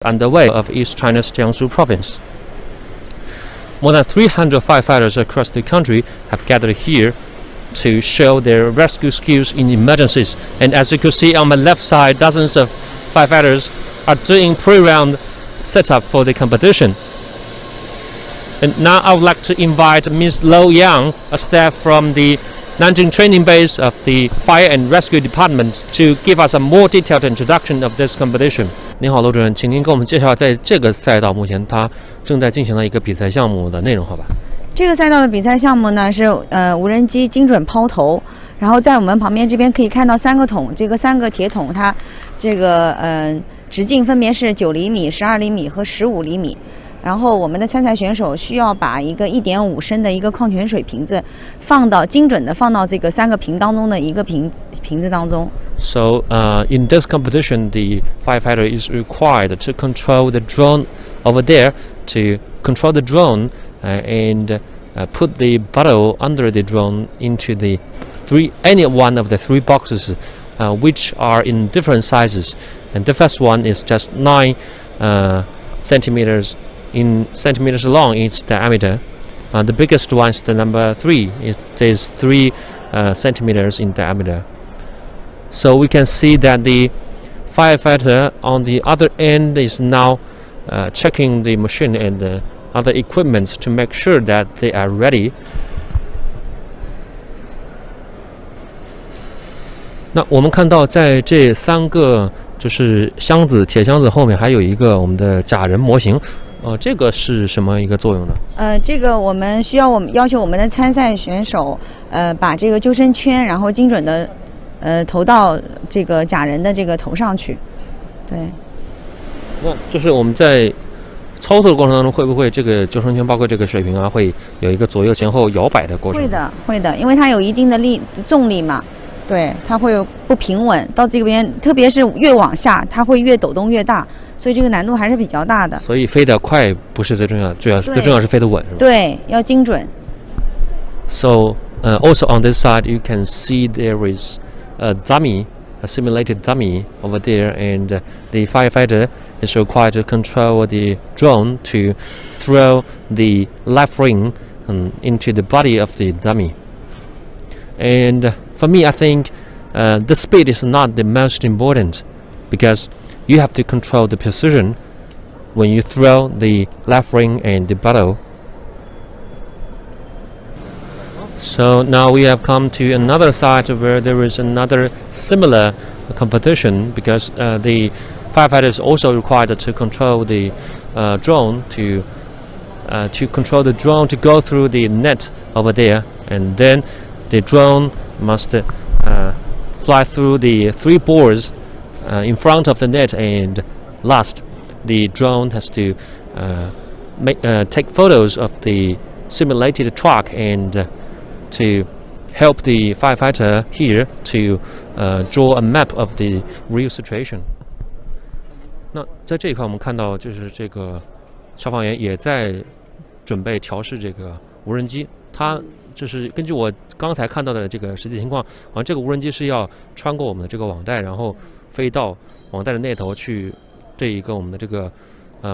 underway of East China's Jiangsu province. More than 300 firefighters across the country have gathered here to show their rescue skills in emergencies. And as you can see on my left side, dozens of firefighters are doing pre-round setup for the competition. And now I would like to invite Ms. Lo Yang, a staff from the Nanjing training base of the Fire and Rescue Department, to give us a more detailed introduction of this competition. 您好，罗主任，请您给我们介绍在这个赛道目前它正在进行的一个比赛项目的内容，好吧？这个赛道的比赛项目呢是无人机精准抛投，然后在我们旁边这边可以看到3个桶，这个3个铁桶它这个直径分别是9厘米、12厘米和15厘米。然后我们的参赛选手需要把一个1.5升的一个矿泉水瓶子精准的放到这个3个瓶当中的一个瓶子当中。So, in this competition, the firefighter is required to control the drone over there, to control the drone and put the bottle under the drone into any one of the 3 boxes, which are in different sizes. And the first one is just 9 centimeters long in its diameter. The biggest one is the number 3. It is 3 centimeters in diameter. So we can see that the firefighter on the other end is now checking the machine and other equipment to make sure that they are ready. 那我们看到在这3个就是铁箱子后面还有一个我们的假人模型。这个是什么一个作用呢？这个我们要求我们的参赛选手，把这个救生圈，然后精准的，投到这个假人的这个头上去。对。那就是我们在操作的过程当中，会不会这个救生圈，包括这个水瓶啊，会有一个左右前后摇摆的过程？会的，因为它有一定的重力嘛。对，它会有不平稳，到这边，特别是越往下，它会越抖动越大，所以这个难度还是比较大的。所以飞得快不是最重要，最重要是飞得稳，是吧？对，要精准。So, also on this side, you can see there is a simulated dummy over there, and the firefighter is required to control the drone to throw the left ring into the body of the dummy. And for me, I think the speed is not the most important, because you have to control the precision when you throw the left ring and the bottle. So now we have come to another site where there is another similar competition, because the firefighter is also required to control the drone to control the drone to go through the net over there, and then the drone must fly through the 3 boards in front of the net, and last, the drone has to take photos of the simulated track and to help the firefighter here to draw a map of the real situation. 那在这一块我们看到，就是这个消防员也在准备调试这个无人机，它就是根据我刚才看到的这个实际情况，这个无人机是要穿过我们的这个网带，然后飞到网带的那头去对一个我们的这个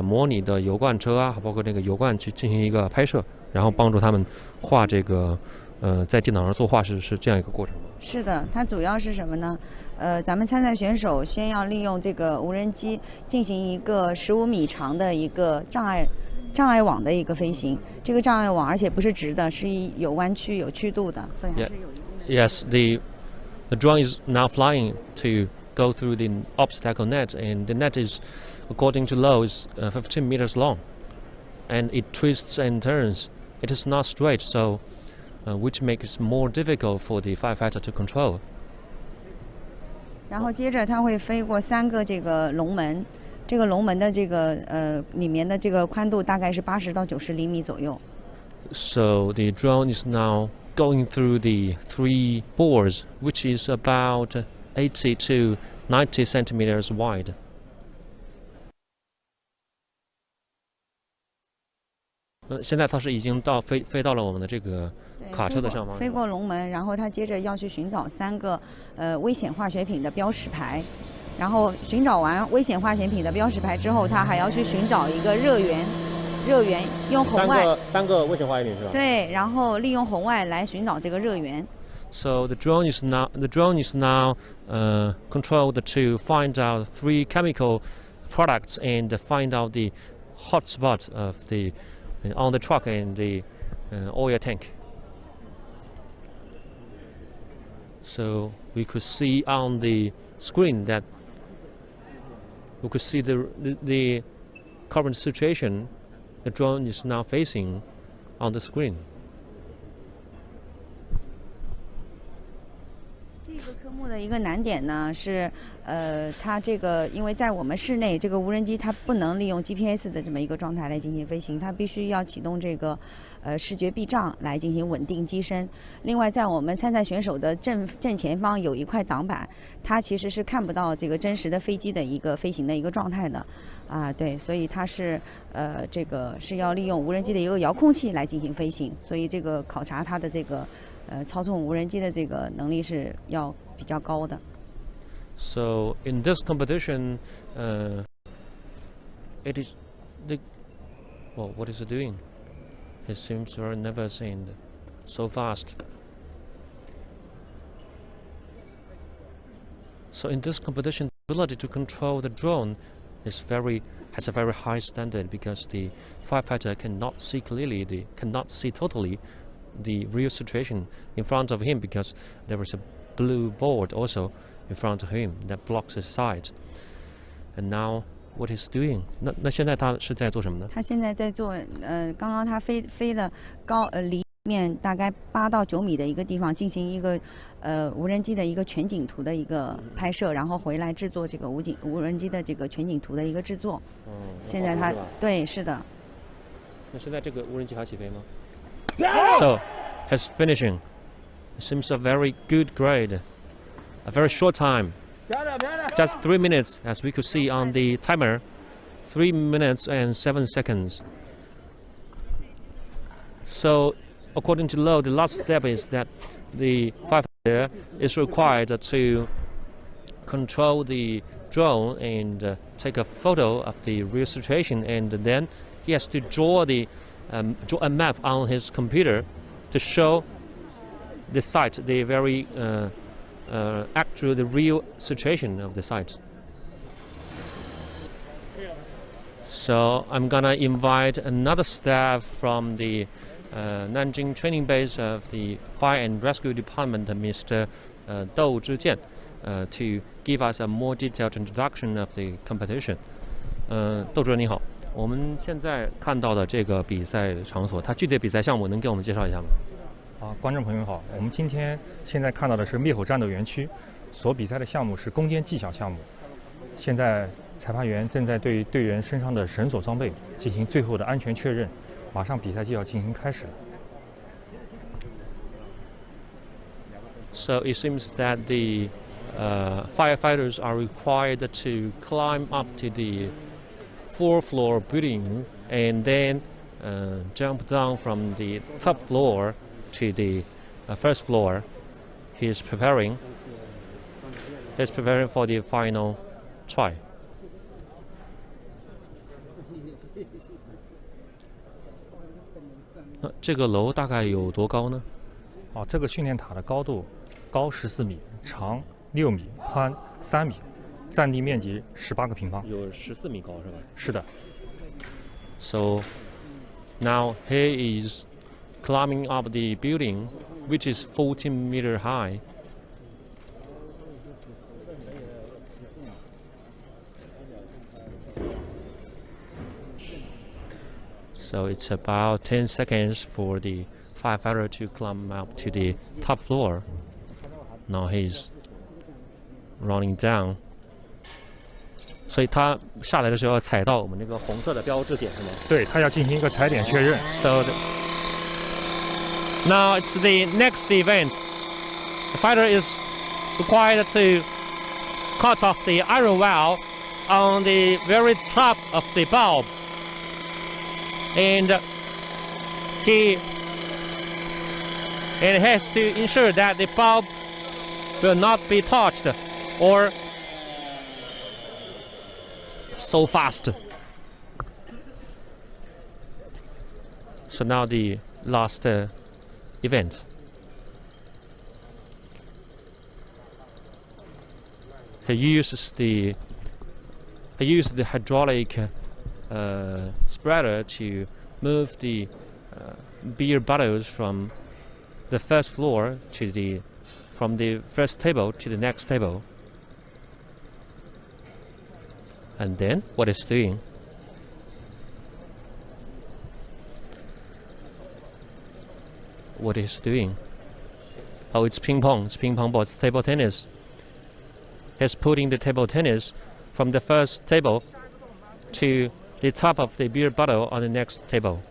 模拟的油罐车啊，包括这个油罐去进行一个拍摄，然后帮助他们画这个在电脑上作画，是这样一个过程。是的，它主要是什么呢？咱们参赛选手先要利用这个无人机进行一个15米长的一个障碍网的一个飞行。这个障碍网而且不是直的，是有弯曲有曲度的，所以还是有一定的。Yes, the drone is now flying to go through the obstacle net, and the net is, according to Lo, is 15 meters long, and it twists and turns. It is not straight, so which makes it more difficult for the firefighter to control. 然后接着它会飞过3个这个龙门。这个龙门的这个里面的这个宽度大概是80到90厘米左右。So the drone is now going through the 3 boards, which is about 80 to 90 centimeters wide. 现在它是已经飞到了我们的这个卡车的上方，飞过龙门，然后它接着要去寻找3个危险化学品的标识牌。然后寻找完危险化险品的标识牌之后，他还要去寻找一个热源，用红外三个危险化险品是吧？对，然后利用红外来寻找这个热源。So the drone is now controlled to find out 3 chemical products and find out the hot spot of the on the truck and the oil tank. So we could see on the screen that we could see the current situation the drone is now facing on the screen. 这个科目的一个难点呢是，它这个因为在我们室内，这个无人机它不能利用 GPS 的这么一个状态来进行飞行，它必须要启动这个视觉避障来进行稳定机身。另外，在我们参赛选手的正前方有一块挡板，它其实是看不到这个真实的飞机的一个飞行的一个状态的，对，所以它是这个是要利用无人机的一个遥控器来进行飞行，所以这个考察它的这个操纵无人机的这个能力是要比较高的。So in this competition, it is what is it doing? It seems very nervous and so fast. So in this competition, the ability to control the drone has a very high standard because the firefighter cannot see clearly, cannot see totally the real situation in front of him because there is a blue board also in front of him that blocks his sight. And now what he's doing? 那现在他是在做什么呢？他现在在做刚刚他飞了离面大概8到9米的一个地方进行一个无人机的一个全景图的一个拍摄，然后回来制作这个无人机的这个全景图的一个制作。现在他对是的。那现在这个无人机还起飞吗？So has finishing. It seems a very good grade. A very short time. Just 3 minutes, as we could see on the timer. 3 minutes and 7 seconds. So, according to law, the last step is that the firefighter is required to control the drone and take a photo of the real situation, and then he has to draw a map on his computer to show the site, the very actual, the real situation of the site. So I'm gonna invite another staff from the Nanjing training base of the Fire and Rescue Department, Mr. Dou Zhijian, to give us a more detailed introduction of the competition. 窦主任你好，我们现在看到的这个比赛场所，它具体的比赛项目能给我们介绍一下吗？观众朋友好，我们现在看到的是灭火战斗园区，所比赛的项目是攻坚技巧项目。现在裁判员正在对队员身上的绳索装备进行最后的安全确认，马上比赛就要进行开始了。So it seems that the firefighters are required to climb up to the 4th-floor building and then jump down from the top floor to the 1st floor. He's preparing for the final try. 那这个楼大概有多高呢？这个训练塔的高度高14米，长6米，宽3米，占地面积18个平方。有14米高是吧？是的。So now he is climbing up the building, which is 14 meters high. So it's about 10 seconds for the firefighter to climb up to the top floor. Now he's running down. 所以他下来的时候要踩到我们那个红色的标志点是吗？对，他要进行一个踩点确认。So now it's the next event. The fighter is required to cut off the iron wire on the very top of the bulb. And he has to ensure that the bulb will not be touched or so fast. So now the last event. He used the hydraulic spreader to move the beer bottles from the first floor to from the first table to the next table. And then what it's doing? What is doing? Oh, it's ping pong. It's ping pong ball. It's table tennis. He's putting the table tennis from the first table to the top of the beer bottle on the next table.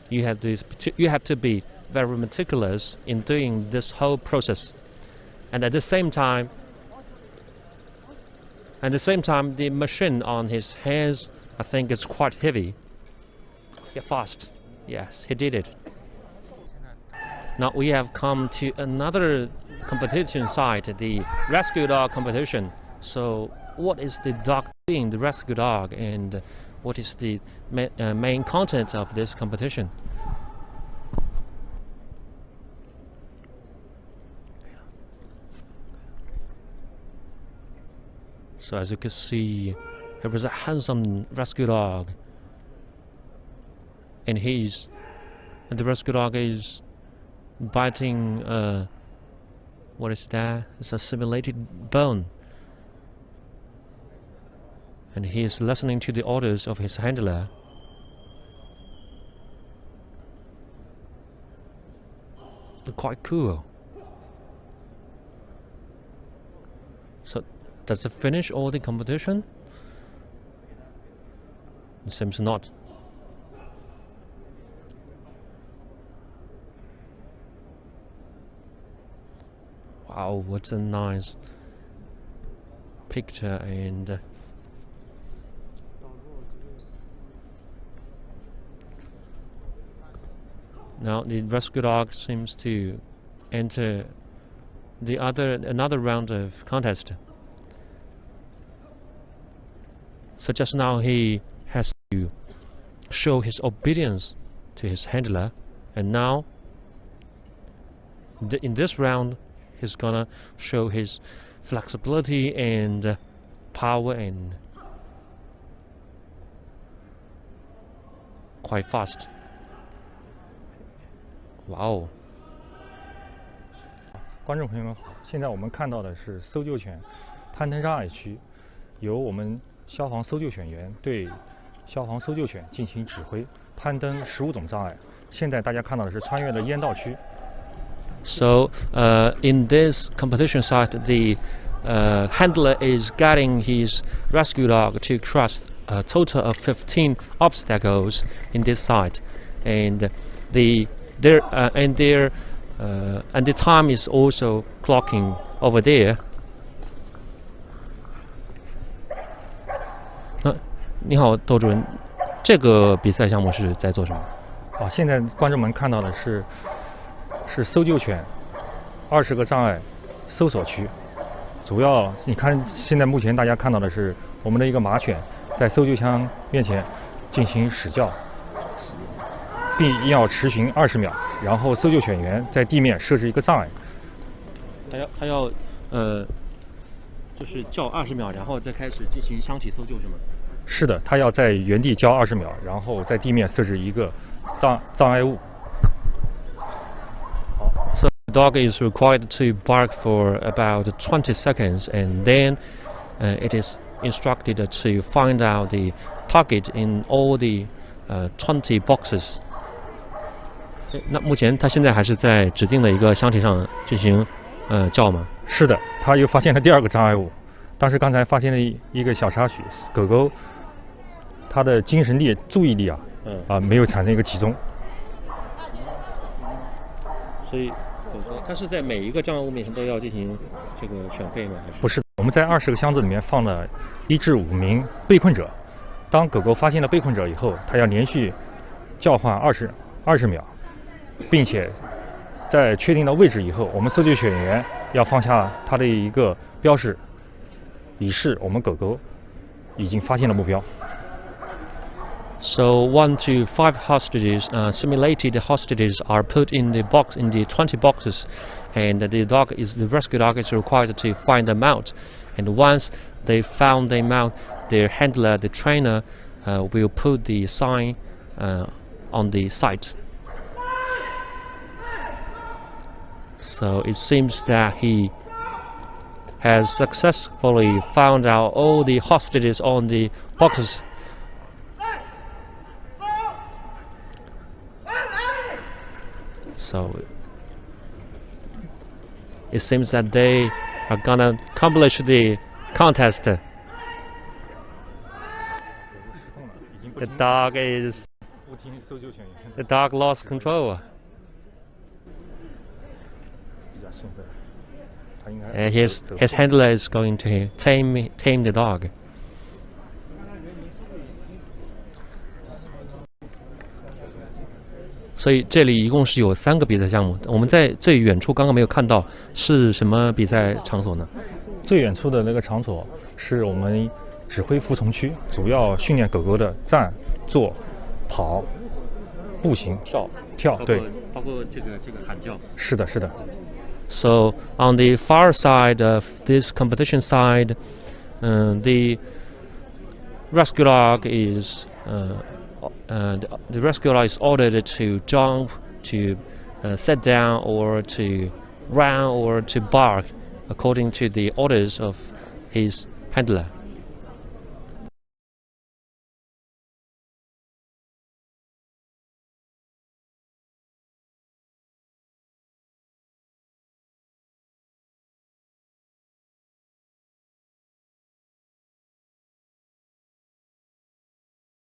You have to be very meticulous in doing this whole process, and at the same time, the machine on his hands, I think, is quite heavy. Get fast. Yes, he did it. Now we have come to another competition site, the rescue dog competition. So what is the dog doing, the rescue dog, and what is the main content of this competition? So as you can see, here is a handsome rescue dog, and the rescue dog is biting what is that? It's a simulated bone, and he is listening to the orders of his handler. Quite cool. So does it finish all the competition? It seems not. Wow, what a nice picture. And now the rescue dog seems to enter another round of contest. So just now he has to show his obedience to his handler, and now in this round he's gonna show his flexibility and power, and quite fast. Wow. 观众朋友们好，现在我们看到的是搜救犬攀登障碍区，由我们消防搜救犬员对消防搜救犬进行指挥，攀登15种障碍。现在大家看到的是穿越的烟道区。So in this competition site, the handler is guiding his rescue dog to cross a total of 15 obstacles in this site, and the time is also clocking over there. 你好，窦主任，这个比赛项目是在做什么？现在观众们看到的是搜救犬20个障碍搜索区。主要你看，现在目前大家看到的是我们的一个马犬在搜救枪面前进行使叫，并要持续20秒，然后搜救犬员在地面设置一个障碍。他要就是叫20秒，然后再开始进行箱体搜救，是吗？是的，他要在原地叫20秒，然后在地面设置一个障碍物。So the dog is required to bark for about 20 seconds, and then it is instructed to find out the target in all the 20 boxes. 那目前他现在还是在指定的一个箱体上进行叫吗？是的，他又发现了第2个障碍物。当时刚才发现了一个小插曲，狗狗它的精神力、注意力没有产生一个集中。所以它是在每一个障碍物面前都要进行这个选配吗？还是？不是，我们在20个箱子里面放了1至5名被困者。当狗狗发现了被困者以后，它要连续叫唤20秒，并且在确定了位置以后，我们搜救犬员要放下它的一个标识，以示我们狗狗已经发现了目标。So 1 to 5 hostages, simulated hostages, are put in the 20 boxes, and the rescue dog is required to find them out. And once they found them out, their handler, the trainer, will put the sign on the site. So it seems that he has successfully found out all the hostages on the boxes. So it seems that they are gonna accomplish the contest. The dog lost control. And his handler is going to tame the dog. 所以这里一共是有3个比赛项目。我们在最远处刚刚没有看到是什么比赛场所呢？最远处的那个场所是我们指挥服从区，主要训练狗狗的站、坐、跑、步行、跳，对，包括这个喊叫。是的，是的。So on the far side of this competition side, the rescue dog is ordered to jump, to sit down, or to run, or to bark, according to the orders of his handler.